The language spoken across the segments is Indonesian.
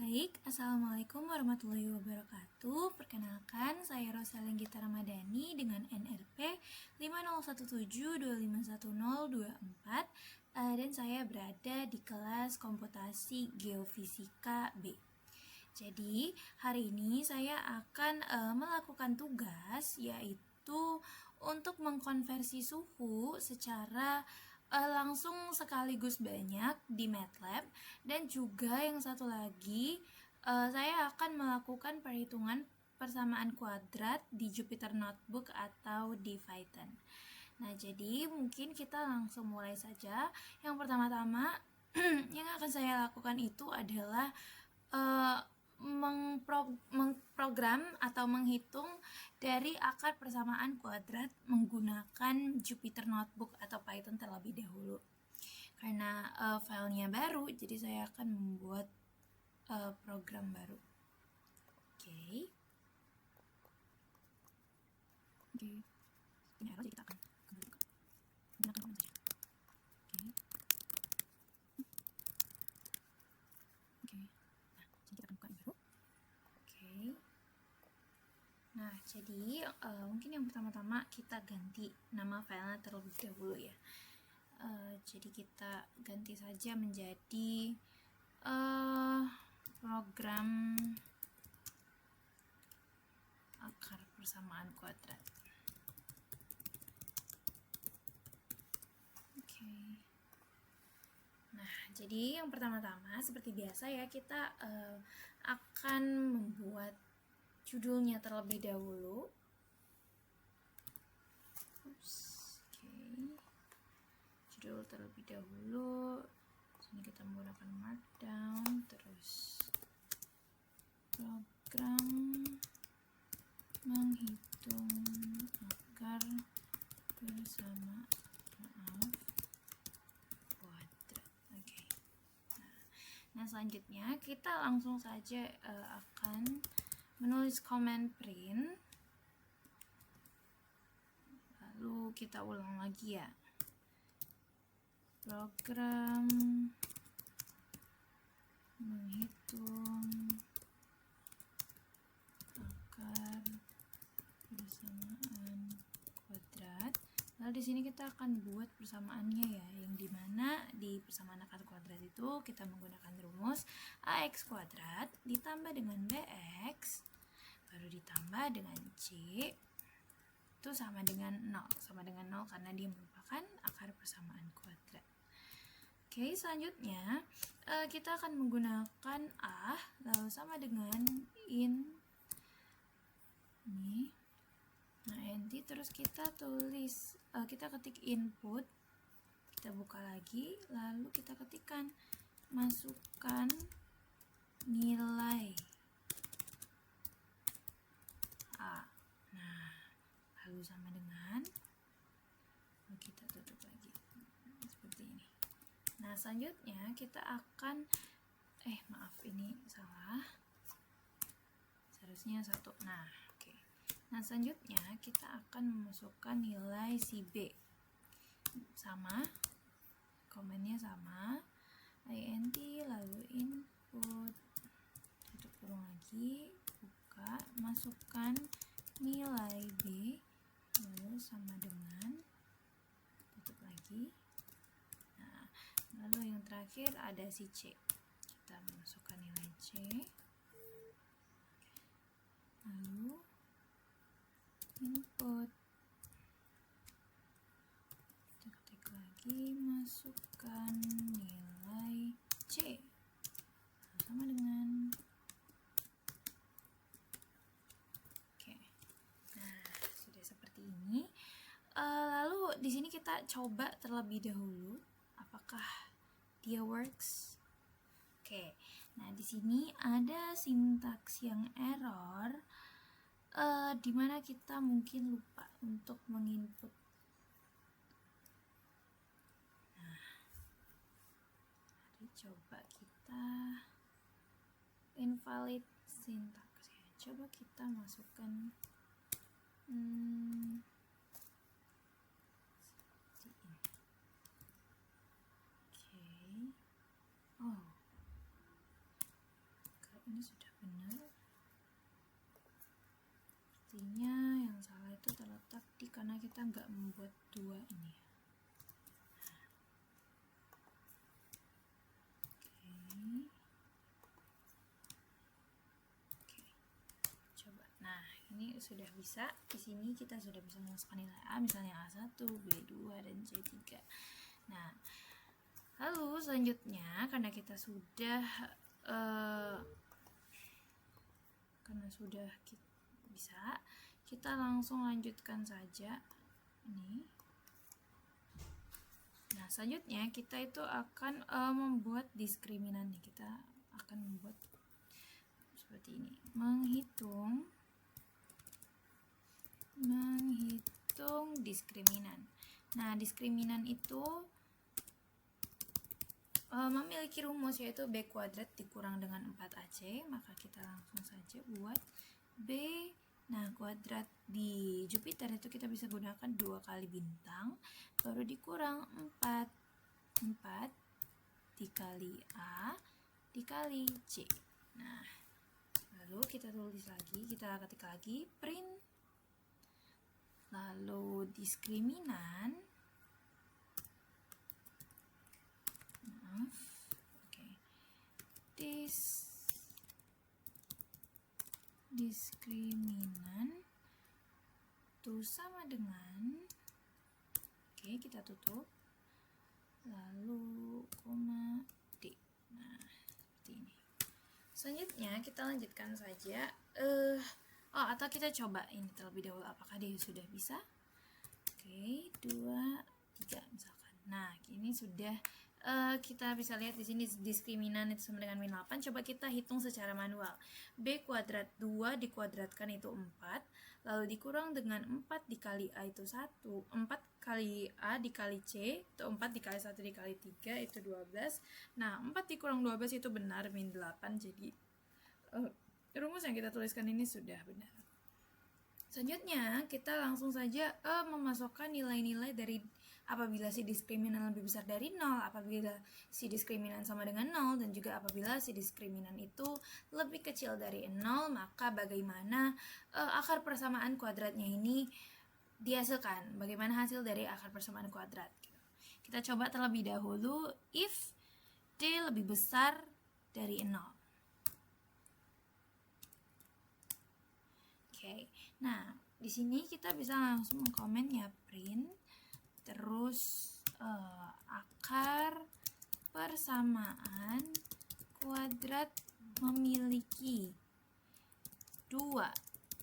Baik, Assalamualaikum warahmatullahi wabarakatuh. Perkenalkan, saya Rosalyn Gita Ramadhani dengan NRP 5017251024 dan saya berada di kelas komputasi geofisika B. Jadi, hari ini saya akan melakukan tugas yaitu untuk mengkonversi suhu secara langsung sekaligus banyak di MATLAB, dan juga yang satu lagi saya akan melakukan perhitungan persamaan kuadrat di Jupyter Notebook atau di Python. Nah, jadi mungkin kita langsung mulai saja. Yang pertama-tama yang akan saya lakukan itu adalah mengprogram atau menghitung dari akar persamaan kuadrat menggunakan Jupyter Notebook atau Python terlebih dahulu. Karena filenya baru, jadi saya akan membuat program baru. Oke. Ini arrow, jadi kita akan kembali ke menggunakan komen saja. Oke. Nah, jadi kita akan buka yang baru. Oke. Nah, jadi mungkin yang pertama-tama kita ganti nama filenya terlebih dahulu ya. Jadi kita ganti saja menjadi program akar persamaan kuadrat. Oke. Nah, jadi yang pertama-tama seperti biasa ya, kita akan membuat judulnya terlebih dahulu. Judul terlebih dahulu. Sini kita menggunakan Markdown, terus program menghitung akar persamaan kuadrat. Oke. Nah, selanjutnya kita langsung saja akan menulis komen print. Lalu kita ulang lagi ya. Program menghitung akar persamaan kuadrat. Lalu di sini kita akan buat persamaannya ya, yang dimana di persamaan akar kuadrat itu kita menggunakan rumus ax kuadrat ditambah dengan bx baru ditambah dengan c itu sama dengan 0. Sama dengan 0 karena dia merupakan akar persamaan kuadrat. Oke, selanjutnya kita akan menggunakan A lalu sama dengan in ini. Nah, nanti terus kita tulis, kita ketik input, kita buka lagi, lalu kita ketikkan masukkan nilai A. Nah, lalu sama dengan, lalu kita tutup lagi seperti ini. Nah, selanjutnya kita akan ini salah, seharusnya 1. Nah, oke. Nah, selanjutnya kita akan memasukkan nilai si B, sama, komennya sama, int lalu input, tutup kurung lagi, buka, masukkan nilai B lalu sama dengan, tutup lagi. Nah, lalu yang terakhir ada si C, kita masukkan nilai C, lalu input, kita ketik lagi, masukkan nilai C lalu sama dengan, oke. Nah, sudah seperti ini. Lalu di sini kita coba terlebih dahulu apakah dia works. Oke. Nah, di sini ada sintaks yang error, dimana kita mungkin lupa untuk menginput. Nah, mari coba kita invalid syntax ya. Coba kita masukkan seperti ini. Oke. Oh, ini sudah benar. Artinya yang salah itu terletak di karena kita nggak membuat 2 ini. Oke. Coba. Nah, ini sudah bisa. Di sini kita sudah bisa memasukkan nilai A, misalnya A1, B2, dan C3. Nah, lalu selanjutnya karena kita sudah bisa, kita langsung lanjutkan saja ini. Nah, selanjutnya kita itu akan membuat diskriminan nih. Kita akan membuat seperti ini. Menghitung diskriminan. Nah, diskriminan itu memiliki rumus yaitu B kuadrat dikurang dengan 4AC. Maka kita langsung saja buat B. Nah, kuadrat di Jupiter itu kita bisa gunakan 2 kali bintang baru dikurang 4 dikali A dikali C. Nah, lalu kita tulis lagi, kita ketik lagi print, lalu diskriminan, diskriminan itu sama dengan, kita tutup, lalu koma D. Nah, seperti ini. Selanjutnya kita lanjutkan saja atau kita coba ini terlebih dahulu apakah dia sudah bisa. 2, 3 misalkan. Nah, ini sudah kita bisa lihat di sini diskriminan itu sama dengan min 8. Coba kita hitung secara manual. B kuadrat 2 dikuadratkan itu 4, lalu dikurang dengan 4 dikali A itu 1, 4 kali A dikali C itu 4 dikali 1 dikali 3 itu 12. Nah, 4 dikurang 12 itu benar, min 8. Jadi rumus yang kita tuliskan ini sudah benar. Selanjutnya kita langsung saja memasukkan nilai-nilai dari apabila si diskriminan lebih besar dari 0, apabila si diskriminan sama dengan 0, dan juga apabila si diskriminan itu lebih kecil dari 0, maka bagaimana akar persamaan kuadratnya ini dihasilkan, bagaimana hasil dari akar persamaan kuadrat. Kita coba terlebih dahulu if D lebih besar dari 0. Nah, di sini kita bisa langsung mengkomen ya, print terus akar persamaan kuadrat memiliki 2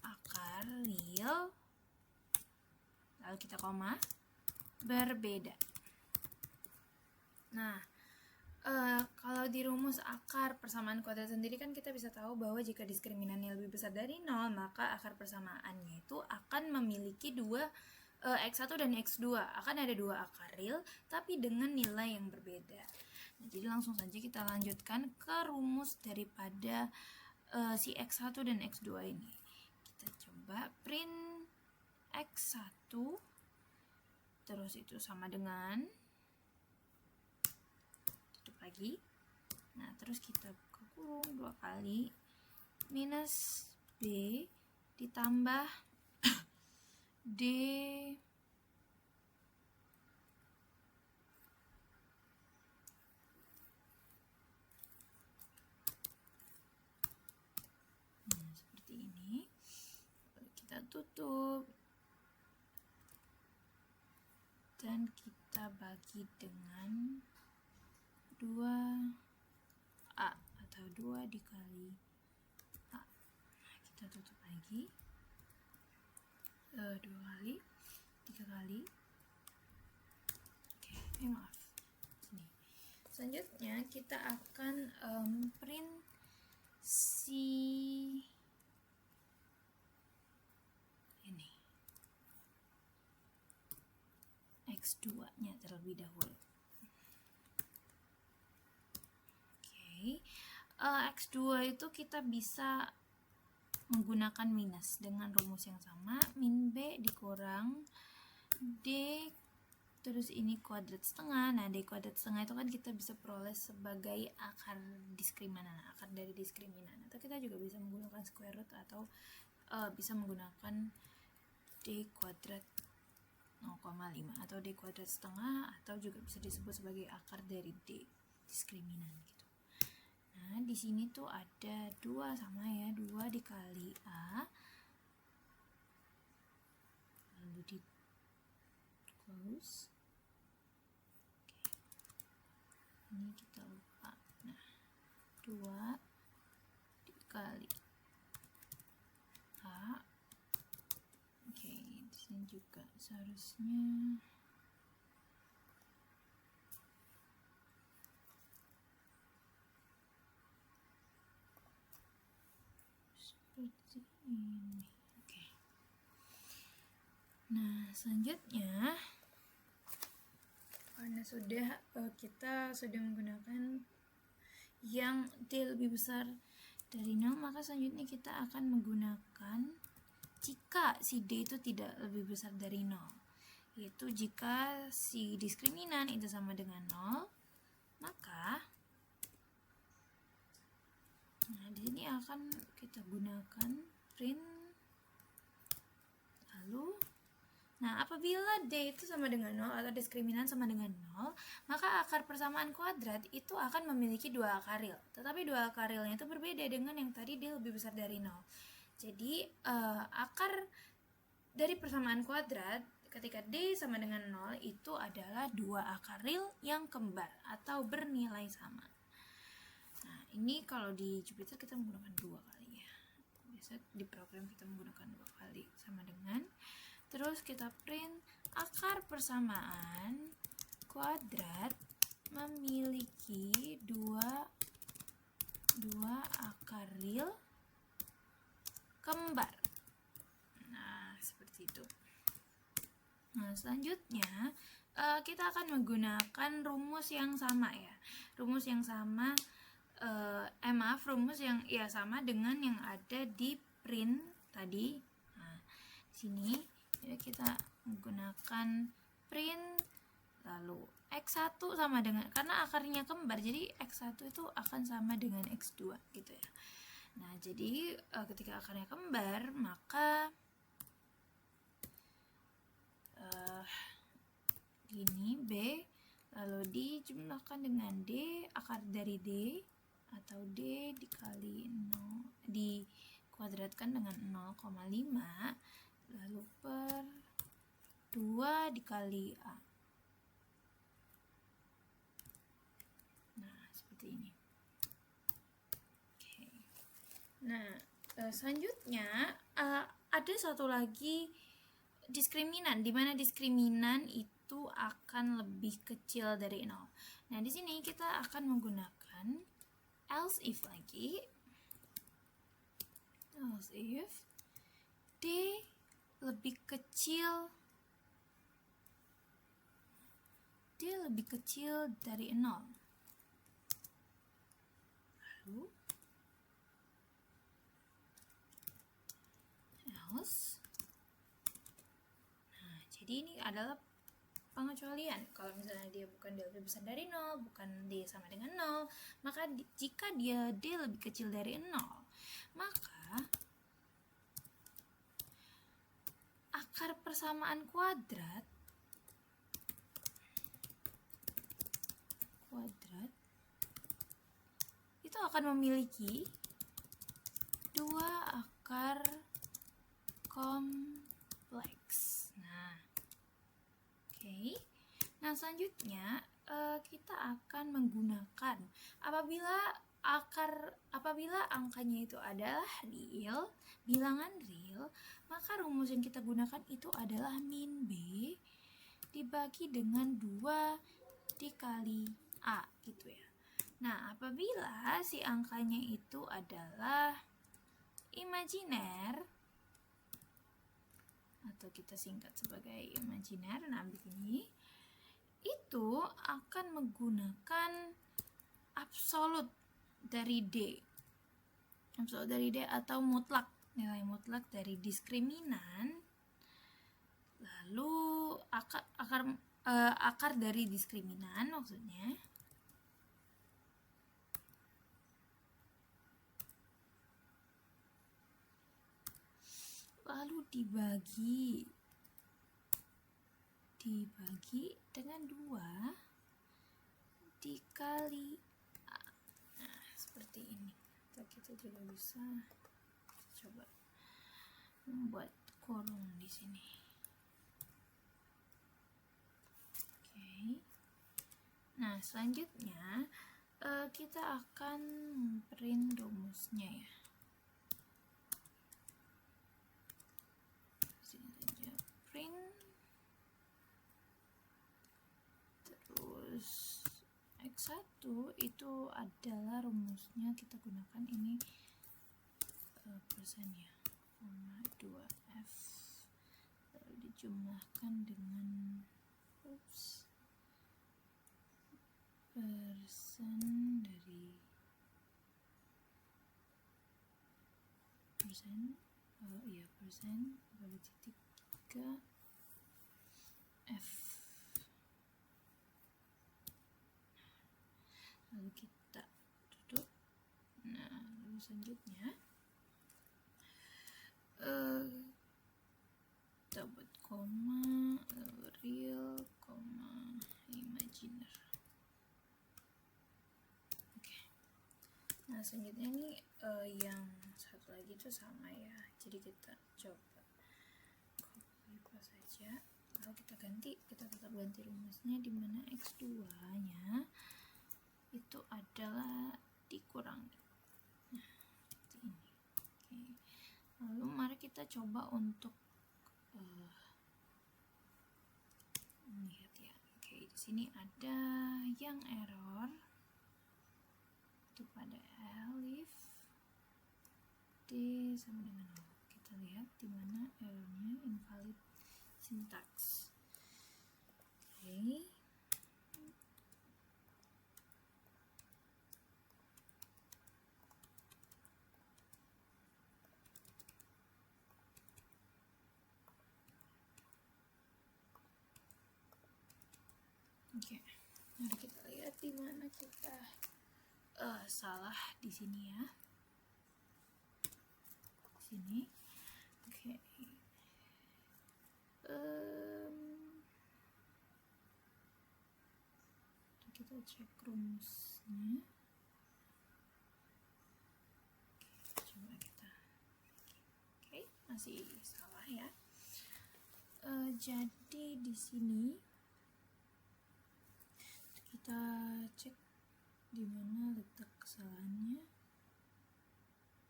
akar real, lalu kita koma, berbeda. Nah, kalau di rumus akar persamaan kuadrat sendiri kan kita bisa tahu bahwa jika diskriminannya lebih besar dari 0, maka akar persamaannya itu akan memiliki 2 X1 dan X2, akan ada 2 akar real tapi dengan nilai yang berbeda. Nah, jadi langsung saja kita lanjutkan ke rumus daripada si X1 dan X2 ini. Kita coba print X1 terus itu sama dengan, tutup lagi. Nah, terus kita buka kurung 2 kali minus B ditambah D seperti ini. Lalu kita tutup dan kita bagi dengan 2A atau 2 dikali A. Nah, kita tutup lagi 2 kali, 3 kali. Maaf. Sini. Selanjutnya kita akan print si ini X2-nya terlebih dahulu. X2 itu kita bisa menggunakan minus dengan rumus yang sama, min B dikurang D terus ini kuadrat setengah. Nah, D kuadrat setengah itu kan kita bisa peroleh sebagai akar diskriminan, akar dari diskriminan. Atau kita juga bisa menggunakan square root atau bisa menggunakan D kuadrat 0,5 atau D kuadrat setengah, atau juga bisa disebut sebagai akar dari D diskriminan gitu. Nah, di sini tuh ada 2 sama ya, 2 dikali A, lalu di close. Oke. Ini kita lupa. Nah, 2 dikali A. Oke, di sini juga seharusnya seperti ini. Oke. Nah, selanjutnya karena kita sudah menggunakan yang D lebih besar dari 0, maka selanjutnya kita akan menggunakan jika si D itu tidak lebih besar dari 0, yaitu jika si diskriminan itu sama dengan 0, maka di sini akan kita gunakan print, lalu apabila D itu sama dengan 0 atau diskriminan sama dengan 0, maka akar persamaan kuadrat itu akan memiliki 2 akar real. Tetapi 2 akar realnya itu berbeda dengan yang tadi D lebih besar dari 0. Jadi akar dari persamaan kuadrat ketika D sama dengan 0 itu adalah 2 akar real yang kembar atau bernilai sama. Nah, ini kalau di Jupyter kita menggunakan 2 kali ya. Biasa di program kita menggunakan 2 kali sama dengan. Terus kita print akar persamaan kuadrat memiliki 2 akar real kembar. Nah, seperti itu. Nah, selanjutnya kita akan menggunakan rumus yang sama ya. Rumus yang sama rumus yang sama dengan yang ada di print tadi. Nah, di sini kita menggunakan print, lalu X1 sama dengan, karena akarnya kembar, jadi X1 itu akan sama dengan X2 gitu ya. Nah, jadi ketika akarnya kembar, maka ini B lalu dijumlahkan dengan D, akar dari D, atau D dikali 0 dikuadratkan dengan 0,5, lalu per 2 dikali A. Nah, seperti ini. Oke. Nah, selanjutnya ada satu lagi diskriminan, di mana diskriminan itu akan lebih kecil dari 0. Nah, di sini kita akan menggunakan else if lagi. Else if D lebih kecil dari 0. Lalu else. Nah, jadi ini adalah pengecualian. Kalau misalnya dia bukan D lebih besar dari 0, bukan D sama dengan 0, maka jika dia D lebih kecil dari 0, maka akar persamaan kuadrat itu akan memiliki 2 akar kompleks. Nah, oke. Nah, selanjutnya kita akan menggunakan apabila angkanya itu adalah real, bilangan real, maka rumus yang kita gunakan itu adalah min B dibagi dengan 2 dikali A gitu ya. Nah, apabila si angkanya itu adalah imajiner, atau kita singkat sebagai imajiner, nah begini, itu akan menggunakan absolut dari D. Absolut dari D atau mutlak, nilai mutlak dari diskriminan. Lalu akar dari diskriminan maksudnya. Lalu dibagi dengan 2 dikali A. Nah, seperti ini. Kita juga bisa coba membuat kurung di sini. Oke. Nah, selanjutnya kita akan print rumusnya ya. Sini saja print, terus X1 itu adalah rumusnya, kita gunakan ini persennya, 2F, lalu dijumlahkan dengan persen dari persen pada titik 3 F. Lalu kita tutup. Nah, lalu selanjutnya kita buat koma, lalu real, koma, imaginer. Oke. Nah, selanjutnya ini yang satu lagi itu sama ya. Jadi kita coba copy paste saja. Lalu kita tetap ganti rumusnya, di mana X2-nya itu adalah dikurangi. Nah, seperti ini. Oke. Lalu mari kita coba untuk lihat ya. Oke, di sini ada yang error itu pada elif d sama dengan 0. Kita lihat di mana errornya, invalid syntax. Oke. Oke, mari kita lihat di mana kita salah di sini ya. Di sini, oke. Kita cek rumusnya. Oke, coba kita. Oke, masih salah ya. Jadi di sini kita cek di mana letak kesalahannya.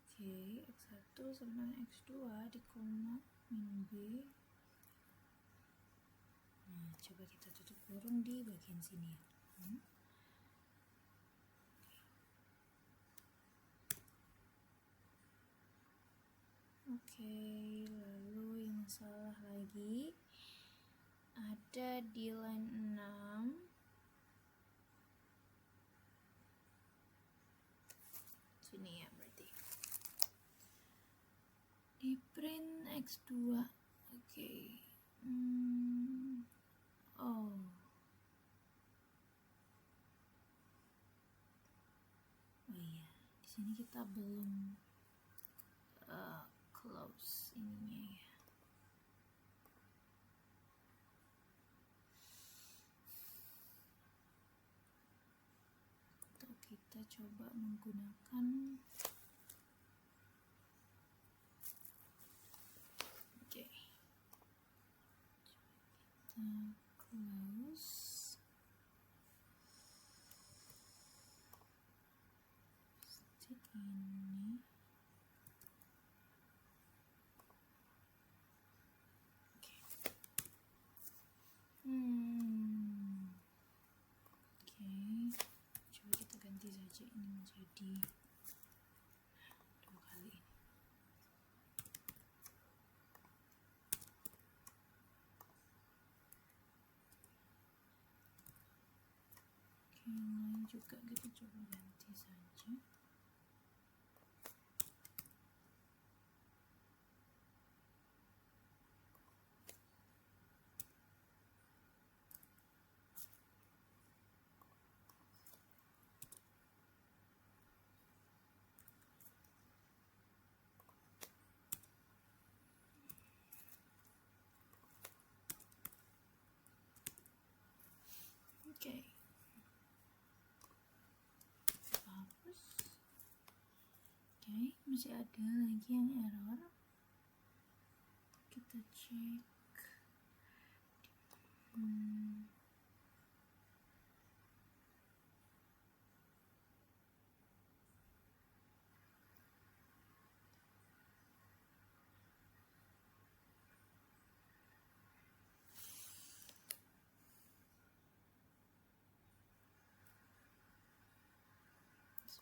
Oke, X1 sama dengan X2 di koma min B. Nah, coba kita tutup kurung di bagian sini ya. Oke, lalu yang salah lagi ada di line 6. Sini ya berarti. Di print X2. Oke. Oh. Oh iya, di sini kita belum close ininya ya. Atau kita coba menggunakan kita close seperti ini. Coba kita ganti saja ini menjadi 2 kali ini. Oke, yang lain juga kita coba ganti saja. masih ada lagi yang error. Kita cek.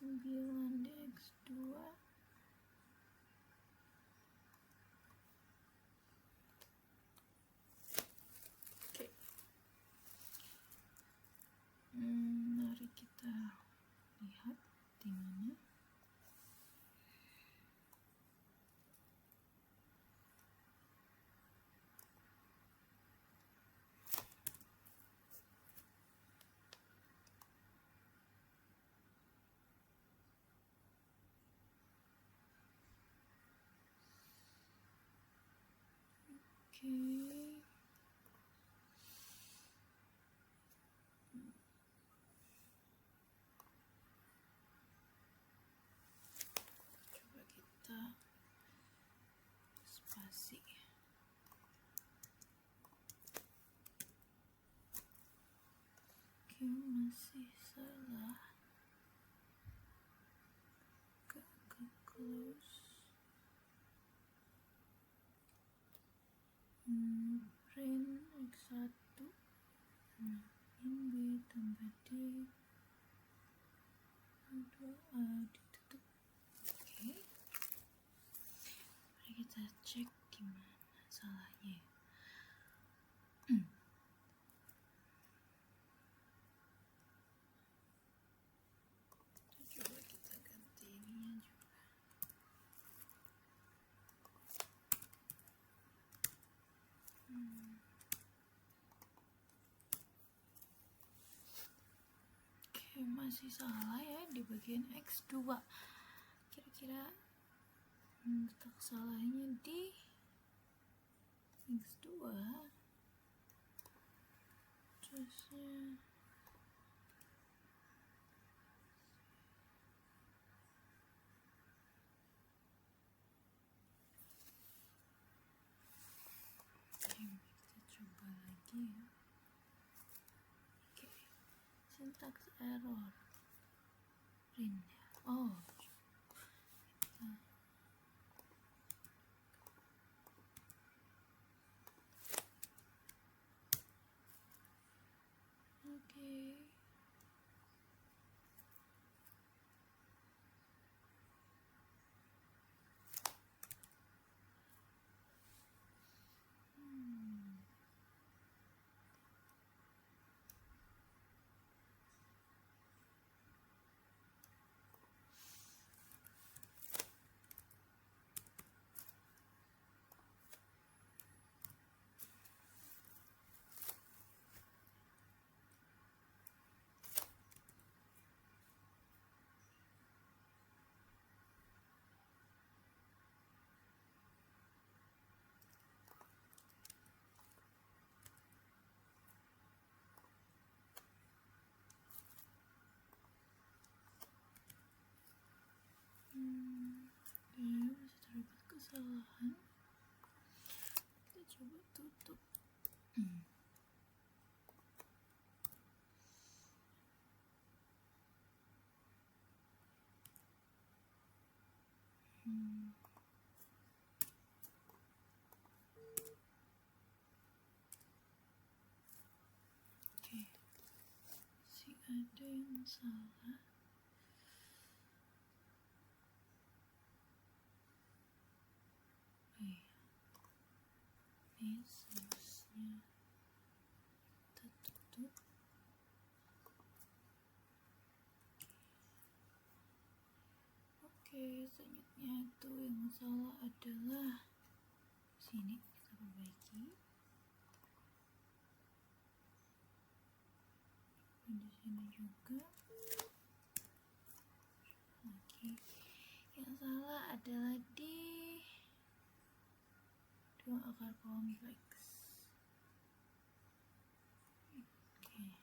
Sembilan dx2 oke. Mari kita lihat di mana. Oke. Coba kita spasi. Oke, masih salah. Gak close. Print X1 in B tambah D 2A ditutup. Oke. Mari kita cek di mana salahnya. Coba kita ganti ininya juga. Oke, masih salah ya di bagian X2. Kira-kira letak salahnya di X2. Terusnya kita coba lagi ya. Oke, syntax error. Print. Oh, oke. Masih terdapat kesalahan. Kita coba tutup. Oke, masih ada yang salah. Ini seharusnya kita tutup. Oke, selanjutnya itu yang salah adalah sini. Kita perbaiki. Di sini juga. Oke, yang salah adalah di dua akar kompleks. Oke.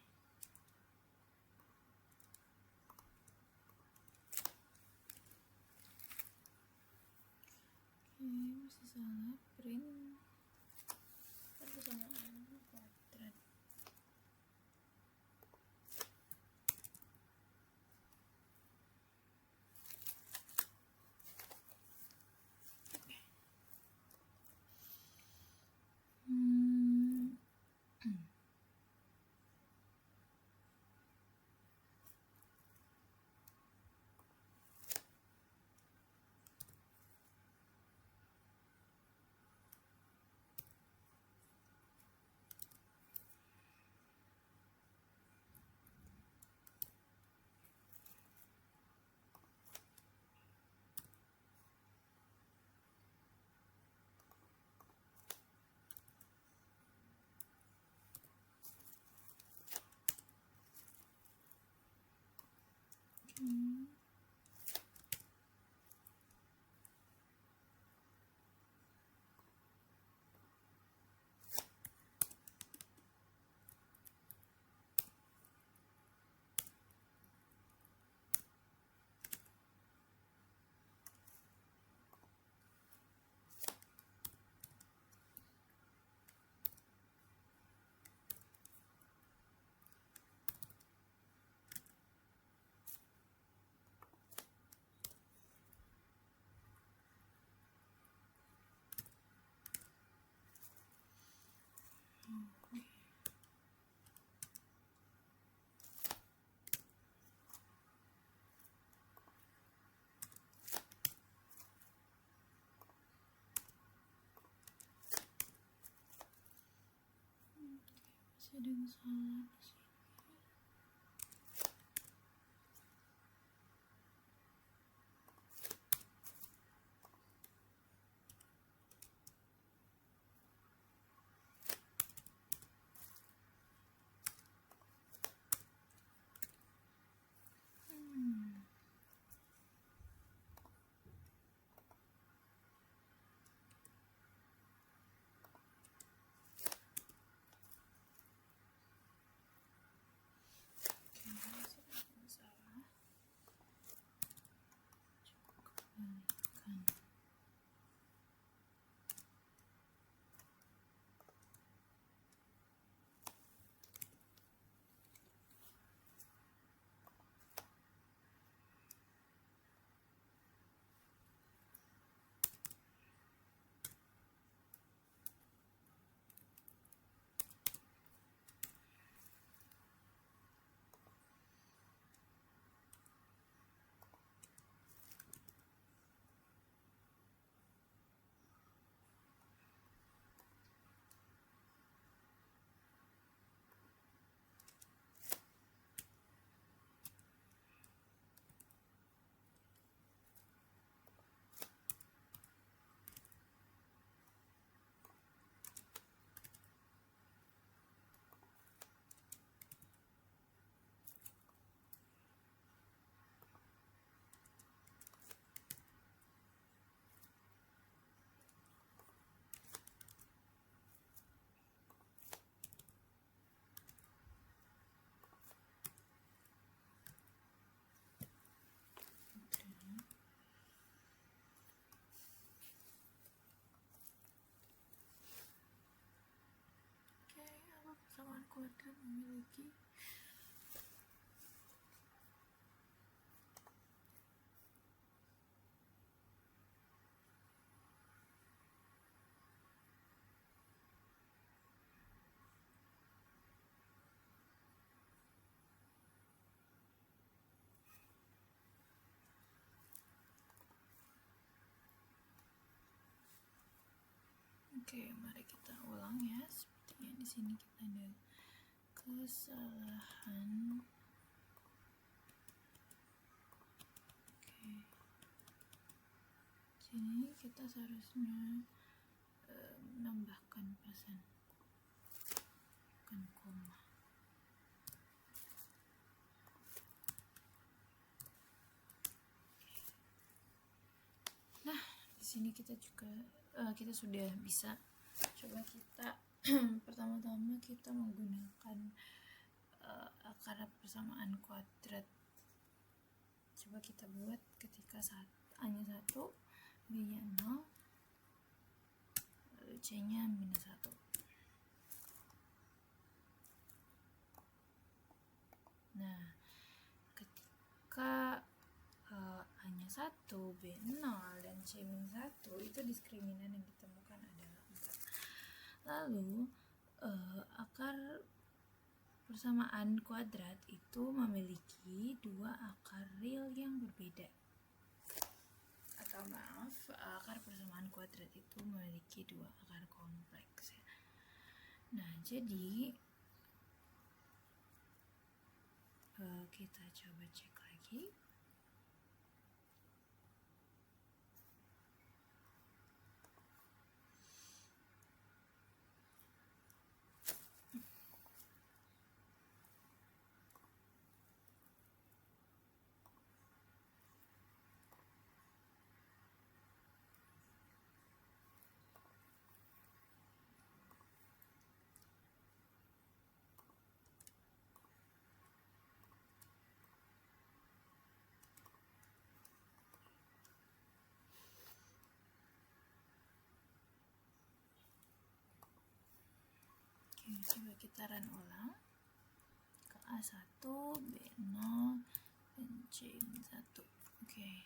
ada yang salah di sini. Apa persamaan kuadrat memiliki Oke, mari kita ulang ya. Sepertinya di sini kita ada kesalahan. Oke. Sini kita seharusnya menambahkan pasan, bukan koma. Nah, di sini kita juga kita sudah bisa. Coba kita pertama-tama kita menggunakan akar persamaan kuadrat. Coba kita buat ketika A-nya 1, B-nya 0, lalu C-nya -1. Nah, ketika A-nya 1, B 0, dan C -1, itu diskriminan yang ditemukan adalah 4. Lalu akar persamaan kuadrat itu memiliki dua akar real yang berbeda. Atau maaf, akar persamaan kuadrat itu memiliki dua akar kompleks ya. Nah, jadi kita coba cek lagi. Oke, coba kita run ulang ke A1, B0, dan C1. Oke,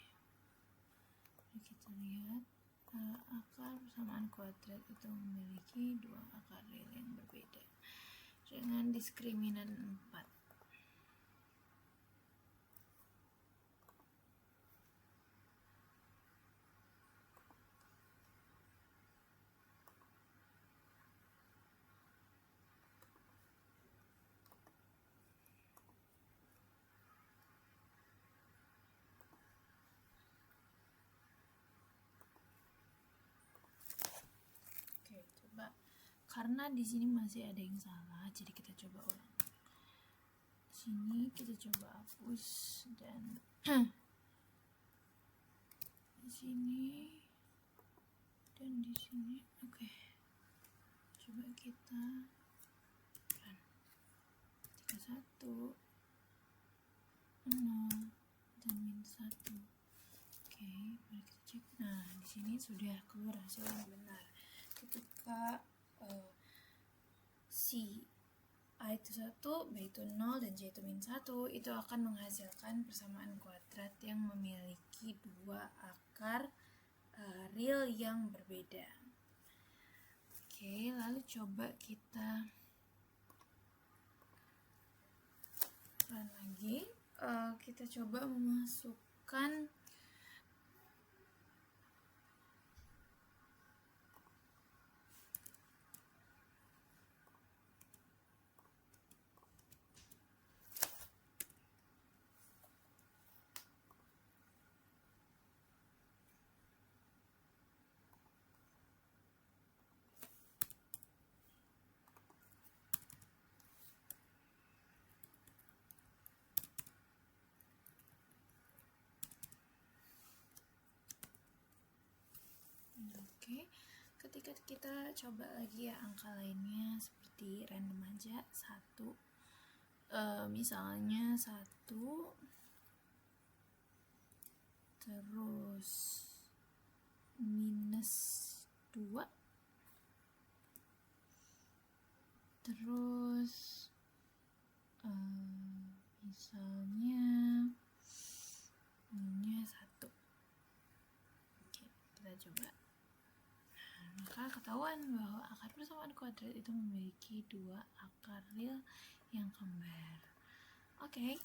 kita lihat akar persamaan kuadrat itu memiliki dua akar real yang berbeda dengan diskriminan 4. karena di sini masih ada yang salah, jadi kita coba ulang. Sini kita coba hapus dan di sini dan di sini. Oke. Coba kita run. 31 0 dan -1. Oke, mari kita cek. Nah, di sini sudah keluar hasil yang benar. Ketika si A itu 1, B itu 0, dan C itu -1, itu akan menghasilkan persamaan kuadrat yang memiliki dua akar real yang berbeda. Oke, lalu coba kita run lagi. Kita coba memasukkan Oke, ketika kita coba lagi ya angka lainnya seperti random aja, 1, misalnya 1, terus -2, terus misalnya -1. Oke, kita coba. Maka ketahuan bahwa akar persamaan kuadrat itu memiliki dua akar real yang kembar. Oke,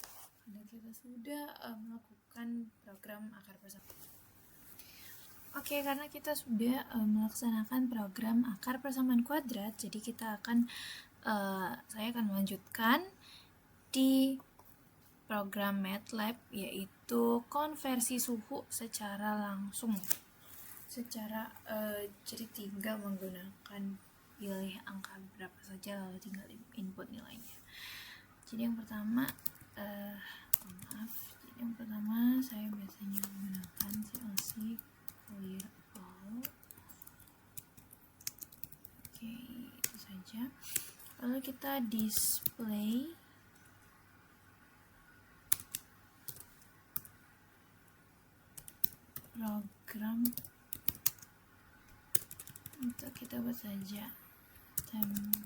kita sudah melakukan program akar persamaan. Oke, karena kita sudah melaksanakan program akar persamaan kuadrat, jadi saya akan melanjutkan di program MATLAB, yaitu konversi suhu secara langsung. Jadi tinggal menggunakan pilih angka berapa saja lalu tinggal input nilainya. Jadi yang pertama saya biasanya menggunakan CLC clear all. Oke, itu saja. Lalu kita display program. Untuk kita buat saja temperature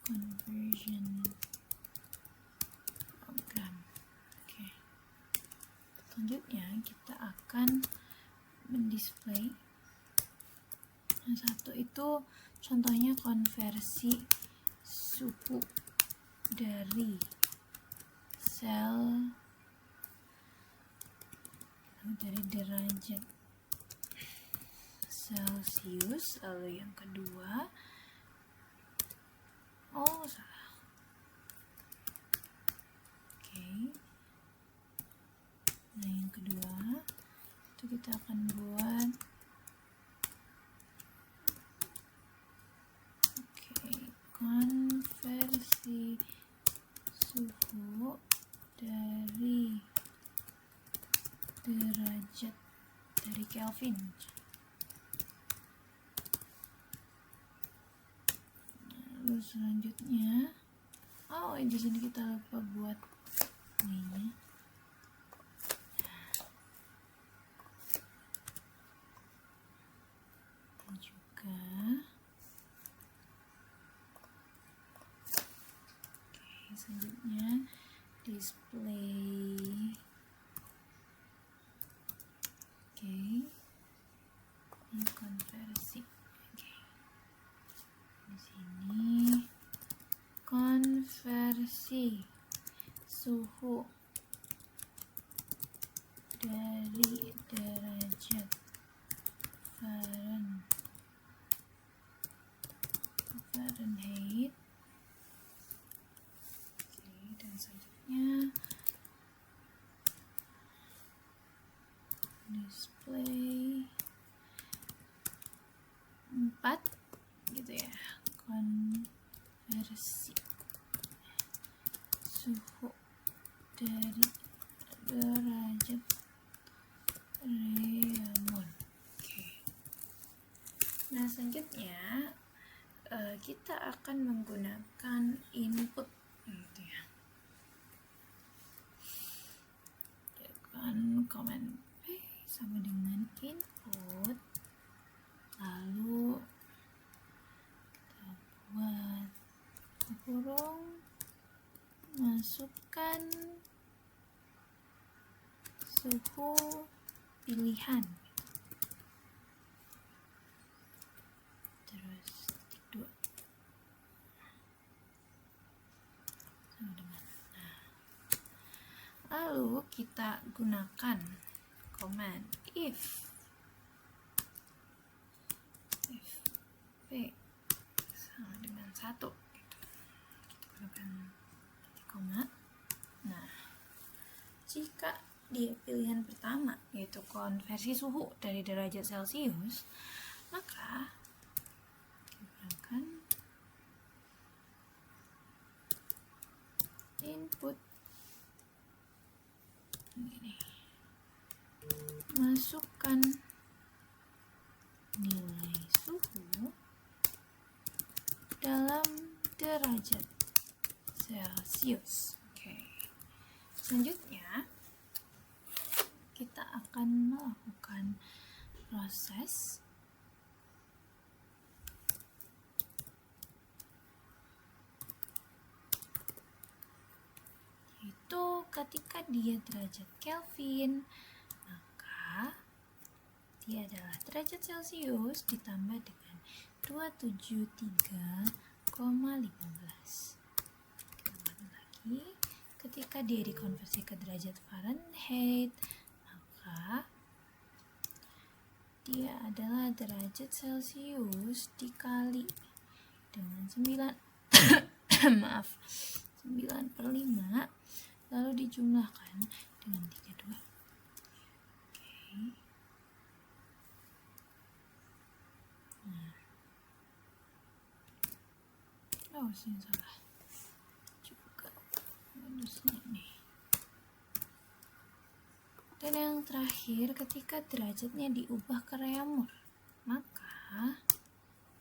conversion program. Oke. Selanjutnya kita akan mendisplay. Yang satu itu contohnya konversi suhu dari dari derajat Celcius. Lalu yang kedua, salah. Oke. Nah, yang kedua itu kita akan buat konversi suhu dari derajat dari Kelvin. Lalu selanjutnya, di sini kita lupa buat ininya. Dan juga selanjutnya display. Ini konversi. Di sini konversi suhu dari derajat Fahrenheit. Dan selanjutnya display gitu ya, konversi suhu dari derajat Raymond. Oke. Nah, selanjutnya kita akan menggunakan input gitu ya. Command P sama dengan input, lalu kita buat kurung, masukkan suhu pilihan, terus titik 2 sama dengan. Lalu kita gunakan command if P sama dengan 1 gitu. Kita gunakan koma. Nah, jika di pilihan pertama yaitu konversi suhu dari derajat Celcius, maka gunakan input ini, masukkan nilai suhu dalam derajat Celcius. Oke. Selanjutnya kita akan melakukan proses yaitu ketika dia derajat Kelvin, maka dia adalah derajat Celcius ditambah dengan 273,15. Kita lagi, ketika dia dikonversi ke derajat Fahrenheit, maka dia adalah derajat Celcius dikali dengan 9 maaf 9/5, lalu dijumlahkan dengan 32. Oke. Oh, sini salah juga harusnya nih. Dan yang terakhir, ketika derajatnya diubah ke Reaumur, maka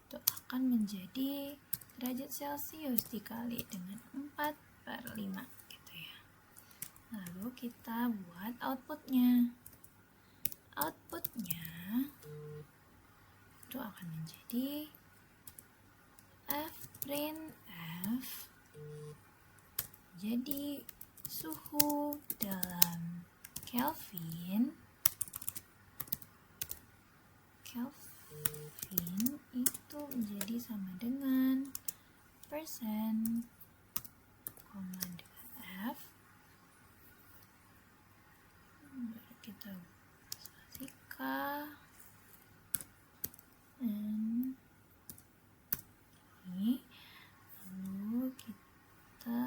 itu akan menjadi derajat Celcius dikali dengan 4/5 gitu ya. Lalu kita buat outputnya. Outputnya itu akan menjadi F'(F) jadi suhu dalam Kelvin itu menjadi sama dengan persen koma dengan F, baru kita spasika ini, lalu kita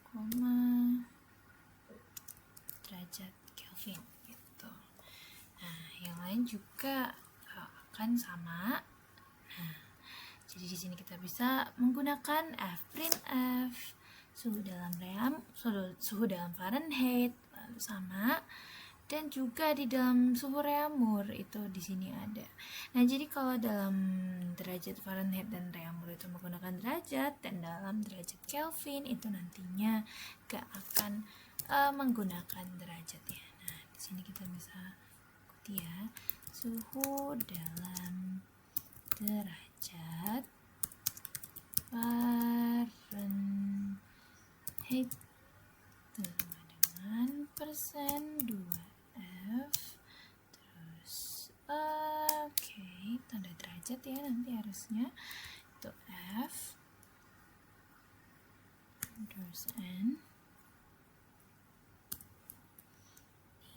koma derajat Kelvin gitu. Nah, yang lain juga akan sama. Nah, jadi di sini kita bisa menggunakan F'(F) suhu dalam Fahrenheit lalu sama, dan juga di dalam suhu Reaumur itu di sini ada. Nah, jadi kalau dalam derajat Fahrenheit dan Reaumur itu menggunakan derajat, dan dalam derajat Kelvin itu nantinya gak akan menggunakan derajat ya. Nah, di sini kita bisa ikuti ya, suhu dalam derajat Fahrenheit sama dengan persen 2F, terus oke, tanda derajat ya nanti harusnya itu F terus N,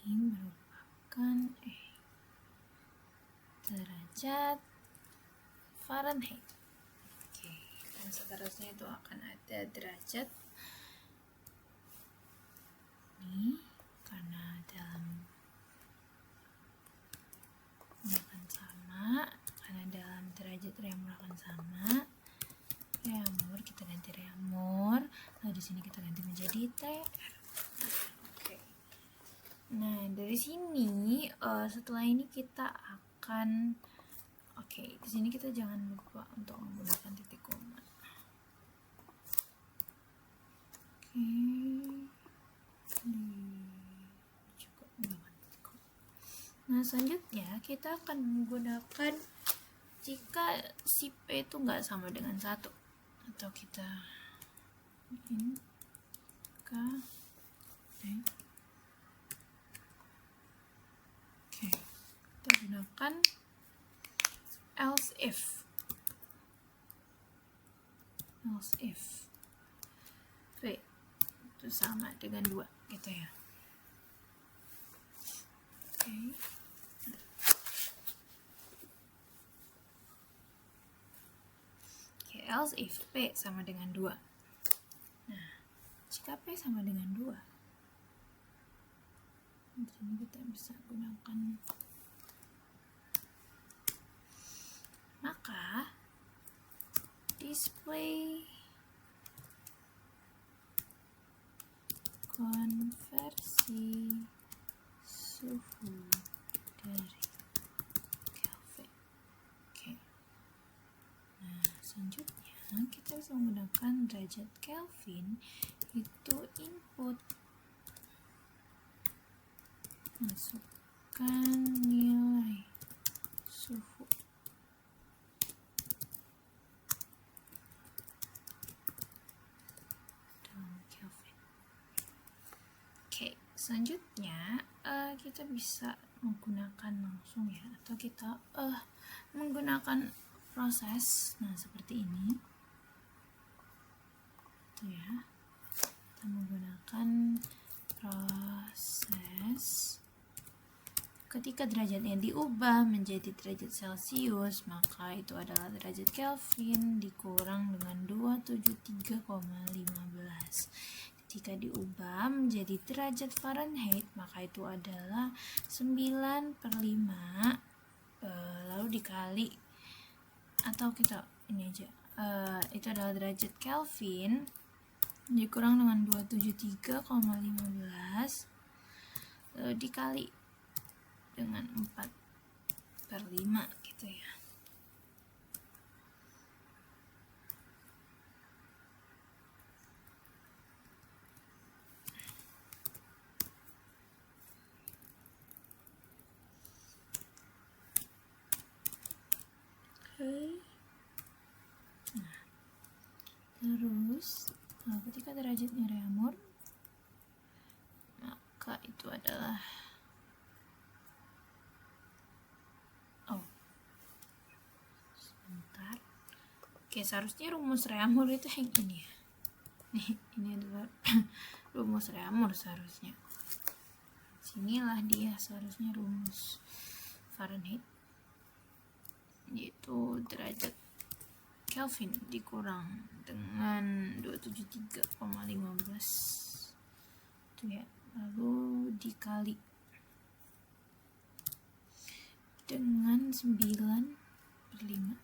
ini merupakan derajat Fahrenheit. Oke, dan seterusnya itu akan ada derajat ini, karena dalam ini akan sama Nah, di sini kita ganti menjadi TR. Oke. Nah, dari sini setelah ini kita akan di sini kita jangan lupa untuk menggunakan titik koma. Nah, selanjutnya kita akan menggunakan jika si P itu nggak sama dengan 1, atau kita ini K T. Kita gunakan else if P itu sama dengan 2 gitu ya. Else if P sama dengan 2. Nah, jika P sama dengan 2, di sini kita bisa gunakan, maka display konversi suhu dari Kelvin. Nah, selanjutnya kita bisa menggunakan derajat Kelvin itu input, masukkan nilai suhu dalam Kelvin. Selanjutnya kita bisa menggunakan langsung ya, atau kita menggunakan proses. Nah, seperti ini tuh ya, kita menggunakan proses. Ketika derajatnya diubah menjadi derajat Celcius, maka itu adalah derajat Kelvin dikurang dengan 273,15. Ketika diubah menjadi derajat Fahrenheit, maka itu adalah 9/5 lalu dikali, atau kita ini aja, itu adalah derajat Kelvin dikurang dengan 273,15 lalu dikali dengan 4/5 gitu ya. Nah, terus ketika derajatnya Reaumur, maka itu adalah sebentar. Seharusnya rumus Reaumur itu yang ini ya. Ini adalah rumus Reaumur seharusnya. Sinilah dia seharusnya rumus Fahrenheit, yaitu derajat Kelvin dikurang dengan 273,15 itu ya, lalu dikali dengan 9/5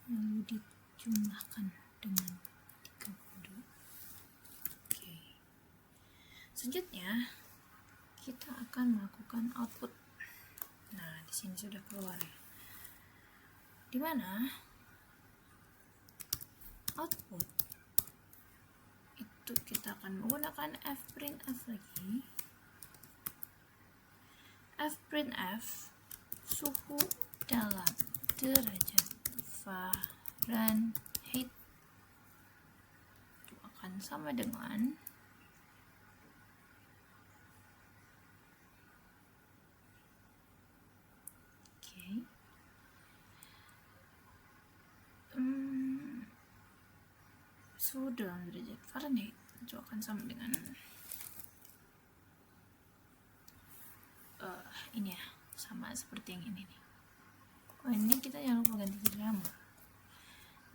lalu dijumlahkan dengan 32. Selanjutnya kita akan melakukan output. Nah, di sini sudah keluar ya, dimana output itu kita akan menggunakan fprintf lagi. Fprintf suhu dalam derajat Fahrenheit itu akan sama dengan suhu dalam derajat Fahrenheit itu akan sama dengan ini ya, sama seperti yang ini nih. Ini kita jangan lupa ganti jadi Reaumur.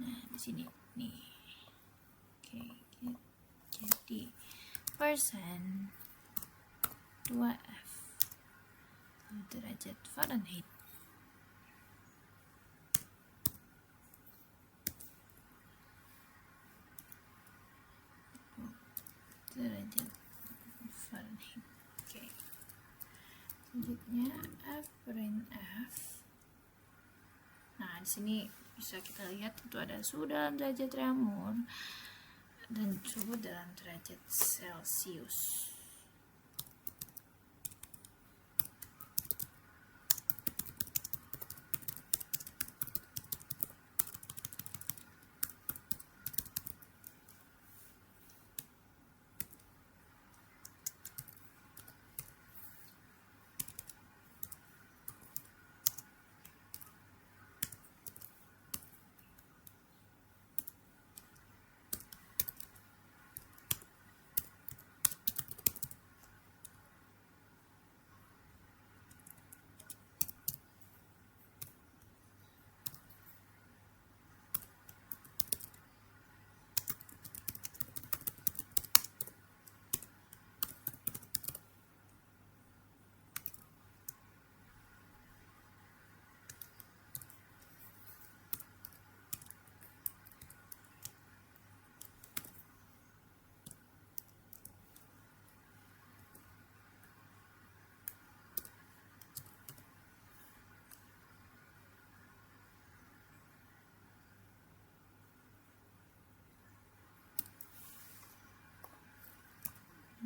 Nah, di sini nih. Jadi persen 2F derajat Fahrenheit derajat Fahrenheit. Oke. Selanjutnya F print F. Nah, di sini bisa kita lihat itu ada suhu dalam derajat Reaumur dan suhu dalam derajat Celcius.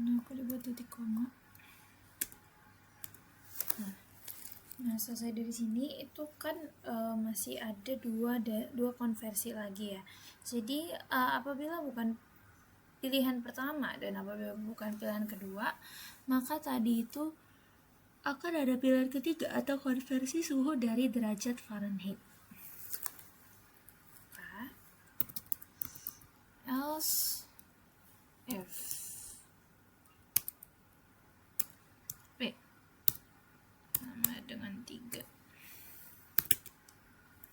Nah, aku dibuat titik koma. Nah, selesai dari sini itu kan masih ada dua konversi lagi ya. Jadi apabila bukan pilihan pertama dan apabila bukan pilihan kedua, maka tadi itu akan ada pilihan ketiga atau konversi suhu dari derajat Fahrenheit. Else if P sama dengan 3.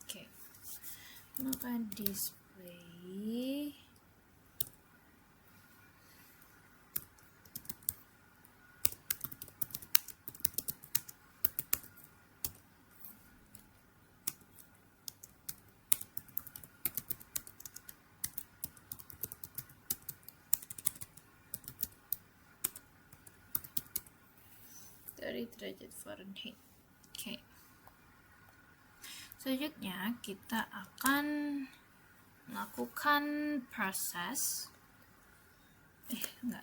Oke. Maka display dari derajat Fahrenheit. Oke. Selanjutnya kita akan melakukan proses.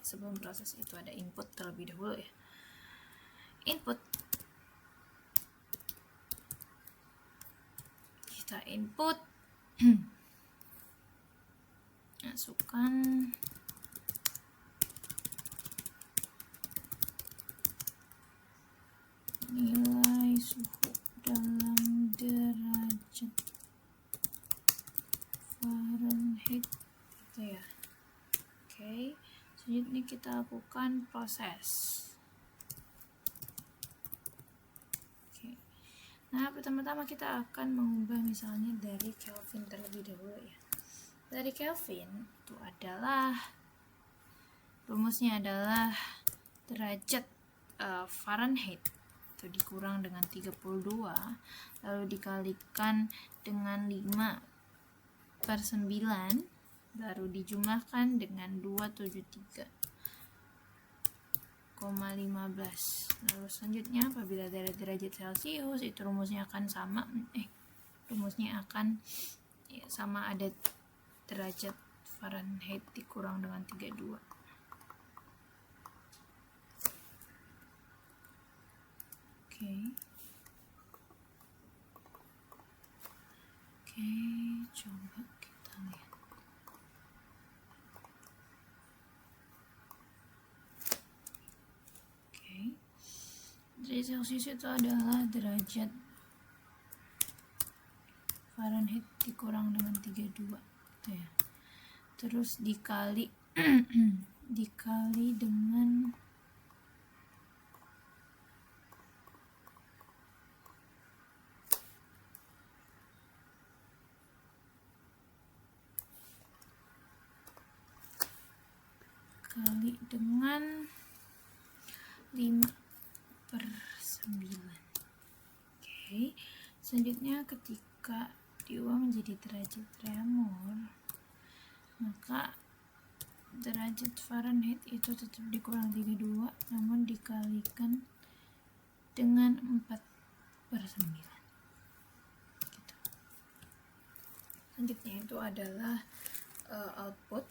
Sebelum proses itu ada input terlebih dahulu ya. Input. Kita input. Masukkan nilai suhu dalam derajat Fahrenheit gitu ya. Oke, selanjutnya kita lakukan proses. Oke. Nah, pertama-tama kita akan mengubah misalnya dari Kelvin terlebih dahulu ya. Dari Kelvin itu adalah rumusnya adalah derajat Fahrenheit itu dikurang dengan 32 lalu dikalikan dengan 5/9 baru dijumlahkan dengan 273,15. Lalu selanjutnya apabila dari derajat Celcius itu rumusnya akan sama ada derajat Fahrenheit dikurang dengan 32. Oke, coba kita lihat. Derajat Celcius itu adalah derajat Fahrenheit dikurang dengan 32 gitu ya. Terus dikali dengan kali dengan 5/9. Oke, selanjutnya ketika diubah menjadi derajat Reaumur, maka derajat Fahrenheit itu tetap dikurang 32, namun dikalikan dengan 4/9 gitu. Selanjutnya itu adalah output.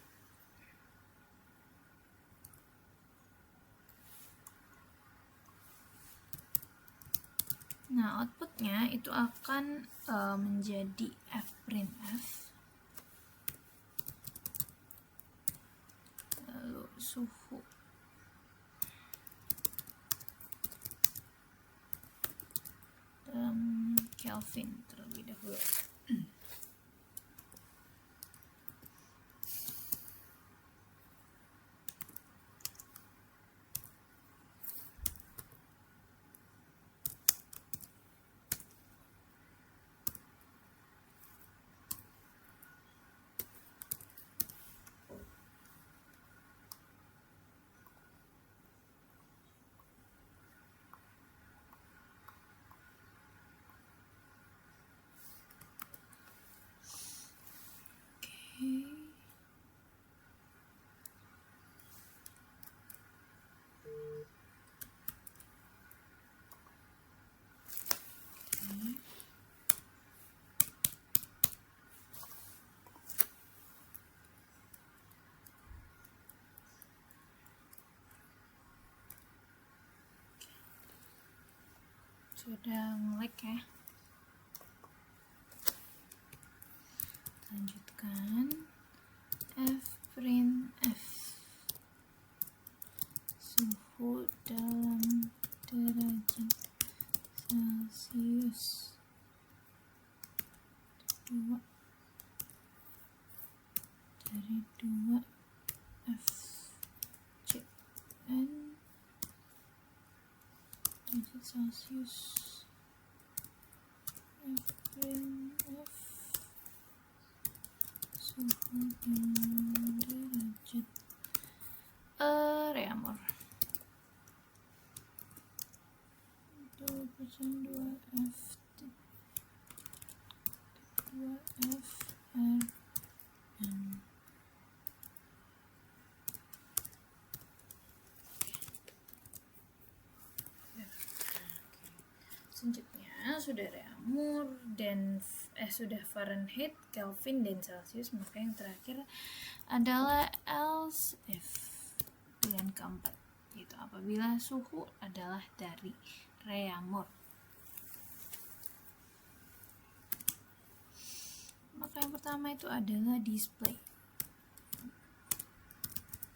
Nah, outputnya itu akan menjadi fprintf, lalu suhu dalam Kelvin terlebih dahulu. Sudah nge-lag ya. Lanjutkan fprintf, suhu dalam derajat Celcius 2 dari 2 FCN derajat Celcius. fprintf suhu dalam derajat Reaumur 2/2F2FRN. Selanjutnya sudah Reaumur dan sudah Fahrenheit, Kelvin, dan Celcius, maka yang terakhir adalah else if, pilihan keempat, yaitu apabila suhu adalah dari Reaumur. Maka yang pertama itu adalah display,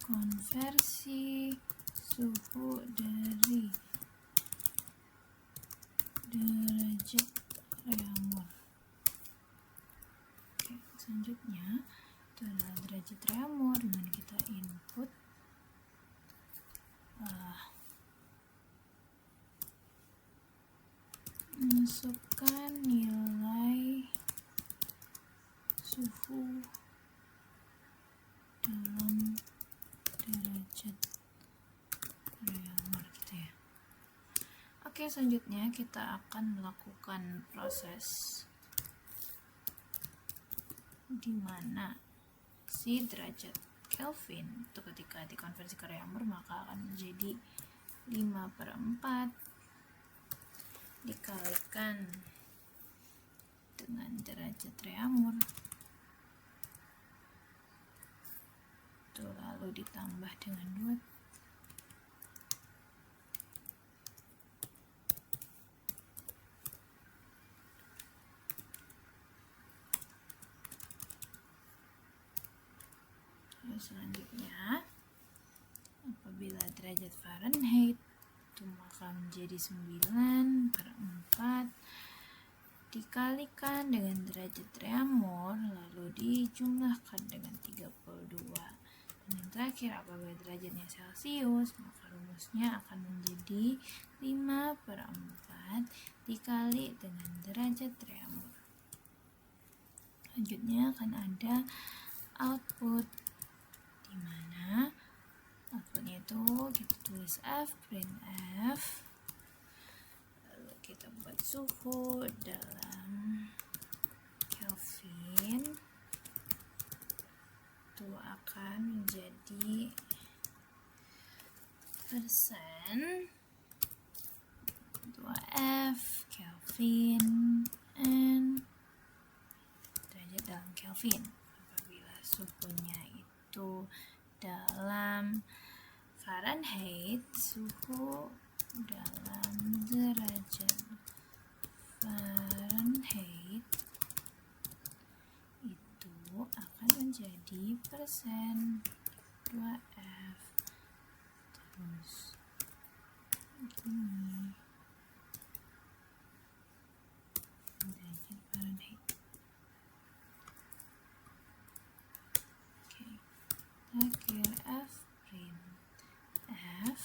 konversi suhu dari derajat Reaumur. Oke, selanjutnya itu adalah derajat Reaumur, dimana kita input masukkan nilai suhu dalam derajat Reaumur gitu ya. Oke, selanjutnya kita akan melakukan proses di mana si derajat Kelvin itu ketika dikonversi ke Reaumur maka akan menjadi 5/4 dikalikan dengan derajat Reaumur itu lalu ditambah dengan 2 selanjutnya apabila derajat Fahrenheit itu maka menjadi 9/4 dikalikan dengan derajat Reaumur lalu dijumlahkan dengan 32. Dan yang terakhir apabila derajatnya Celcius maka rumusnya akan menjadi 5/4 dikali dengan derajat Reaumur. Selanjutnya akan ada output, dimana outputnya itu kita tulis fprintf, lalu kita buat suhu dalam Kelvin itu akan menjadi persen 2F Kelvin and derajat dalam Kelvin apabila suhunya itu dalam Fahrenheit, suhu dalam derajat Fahrenheit itu akan menjadi persen 2F terus gini derajat Fahrenheit. Oke, akhir F print F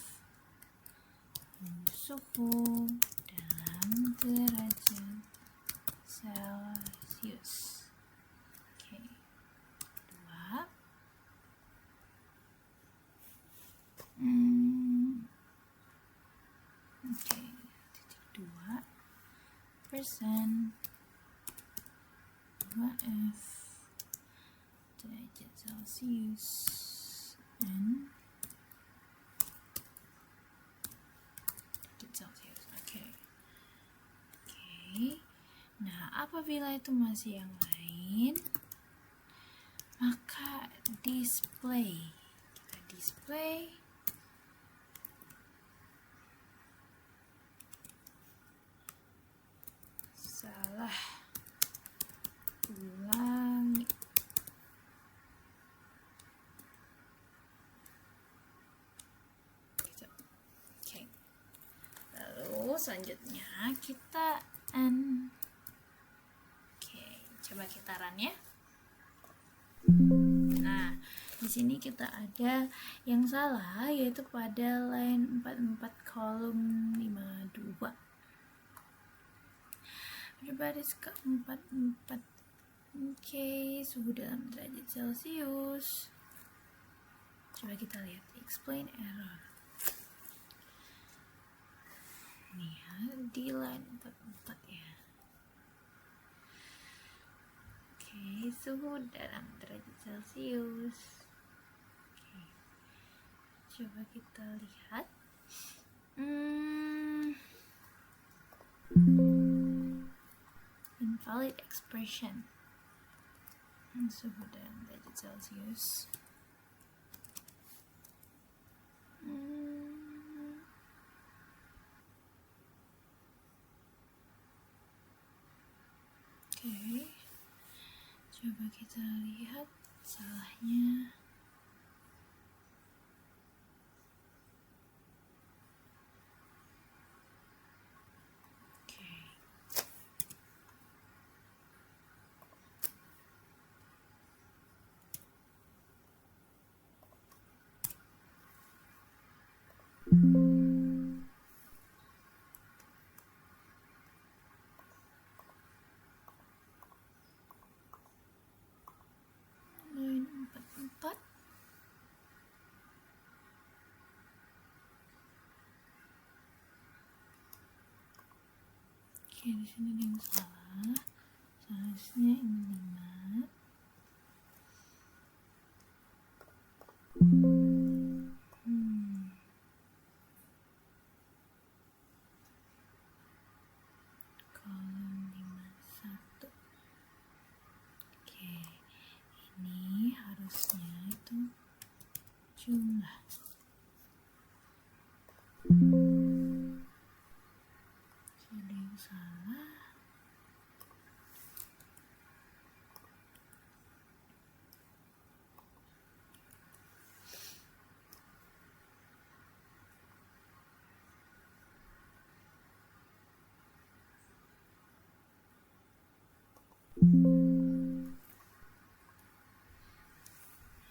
suhu dalam derajat Celcius. Oke, 2 Oke, titik 2 persen 2F derajat Celcius and derajat Celcius. Oke. Nah, apabila itu masih yang lain, maka display. Kita display salah ulangi. Gitu. Oke. Lalu selanjutnya kita Oke, coba kita run ya. Nah, di sini kita ada yang salah yaitu pada line 44 kolom 52. Pada baris ke-44. Oke, suhu dalam derajat Celcius. Coba kita lihat explain error. Nih ya, di line 44 ya. Oke, suhu dalam derajat Celcius. Oke, coba kita lihat. Invalid expression. Suhu dalam derajat Celcius. Oke, coba kita lihat salahnya. Line 44. Oke, di sini ada yang salah. Seharusnya ini 5. Kolom 51. Oke, ini harusnya itu jumlah. Ada yang salah.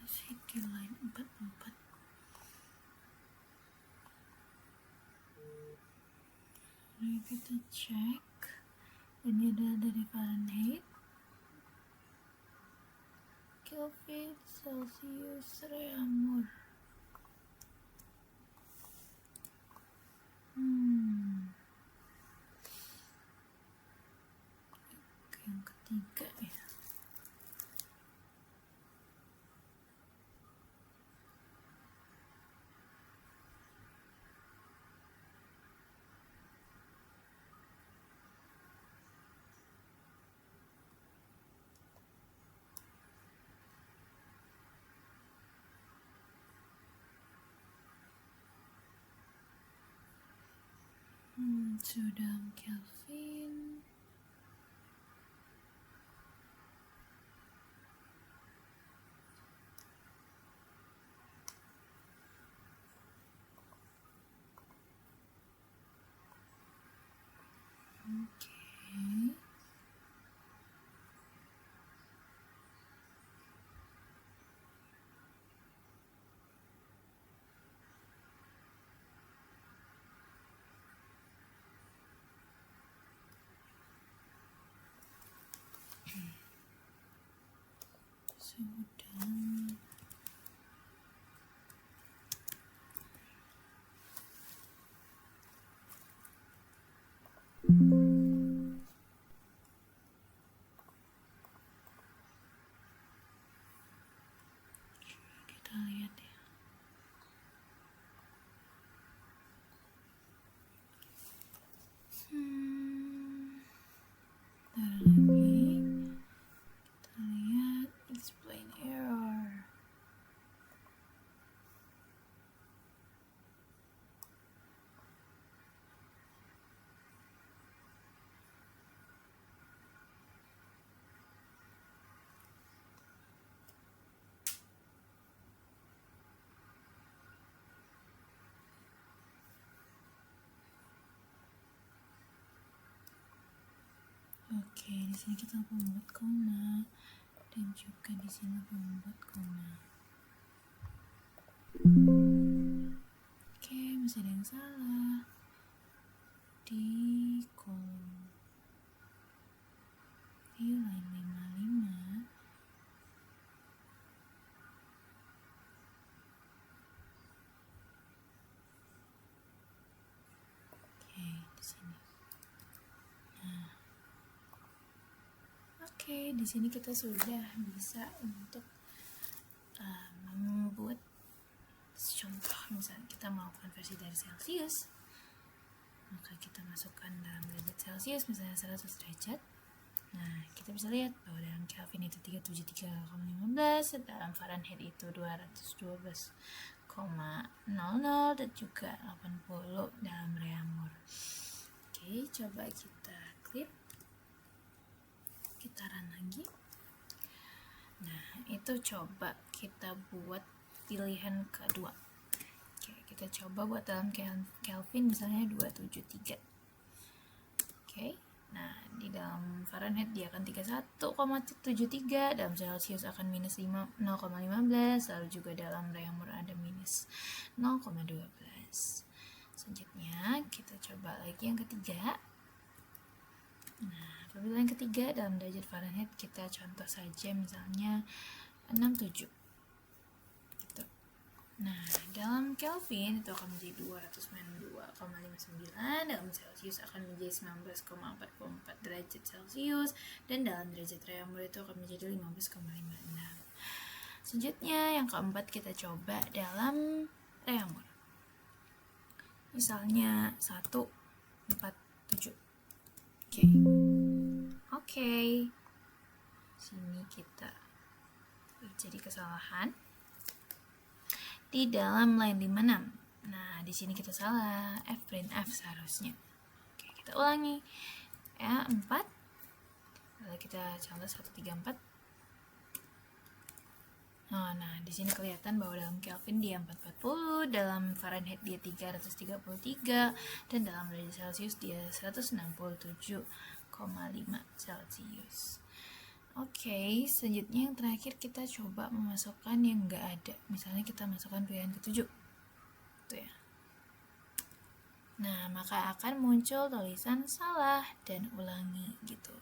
Masih di line 44. Mari kita cek. Ini adalah dari Fahrenheit, Kelvin, Celsius, Reaumur. Oke, yang ketiga ya. Suhu dalam Kelvin. Oke. Sudah. Kita lihat ya. Ntar lagi. Kita lihat explain error. Oke, di sini kita lupa membuat koma dan juga di sini lupa membuat koma. Oke, masih ada yang salah di kolom di line 55. Oke, di sini. Nah, oke, di sini kita sudah bisa untuk membuat contoh. Misalnya kita mau konversi dari Celsius, maka kita masukkan dalam derajat Celsius misalnya 100 derajat. Nah, kita bisa lihat bahwa dalam Kelvin itu 373,15, dalam Fahrenheit itu 212,00 dan juga 80 dalam reaumur. Oke, coba kita klik. Kita run lagi. Nah, itu coba kita buat pilihan kedua. Oke, kita coba buat dalam Kelvin misalnya 273. Oke, nah di dalam Fahrenheit dia akan 31,73, dalam Celsius akan minus 0,15, lalu juga dalam reaumur ada minus 0,12. Selanjutnya kita coba lagi yang ketiga. Nah, apabila yang ketiga dalam derajat Fahrenheit kita contoh saja misalnya 67 gitu. Nah, dalam Kelvin itu akan menjadi 292,59, dalam Celsius akan menjadi 19,44 derajat Celsius, dan dalam derajat reaumur itu akan menjadi 15,56. Selanjutnya yang keempat kita coba dalam reaumur. Misalnya 147. Oke. Sini kita jadi kesalahan di dalam line 56. Nah, di sini kita salah. F print F seharusnya. Oke, kita ulangi. Ya, 4. Lalu kita contoh 134. Nah, di sini kelihatan bahwa dalam Kelvin dia 440, dalam Fahrenheit dia 333, dan dalam derajat Celsius dia 167,5 Celsius. Oke, selanjutnya yang terakhir kita coba memasukkan yang enggak ada. Misalnya kita masukkan pilihan ke-7. Tuh ya. Nah, maka akan muncul tulisan salah dan ulangi gitu.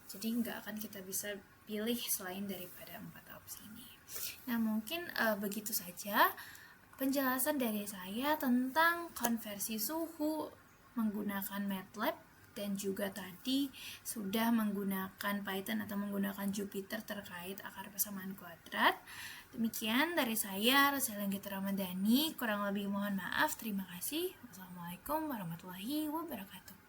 Jadi nggak akan kita bisa pilih selain daripada 4 opsi ini. Nah, mungkin begitu saja penjelasan dari saya tentang konversi suhu menggunakan MATLAB, dan juga tadi sudah menggunakan Python atau menggunakan Jupyter terkait akar persamaan kuadrat. Demikian dari saya, Rosalinggita Ramadhani. Kurang lebih mohon maaf. Terima kasih. Wassalamualaikum warahmatullahi wabarakatuh.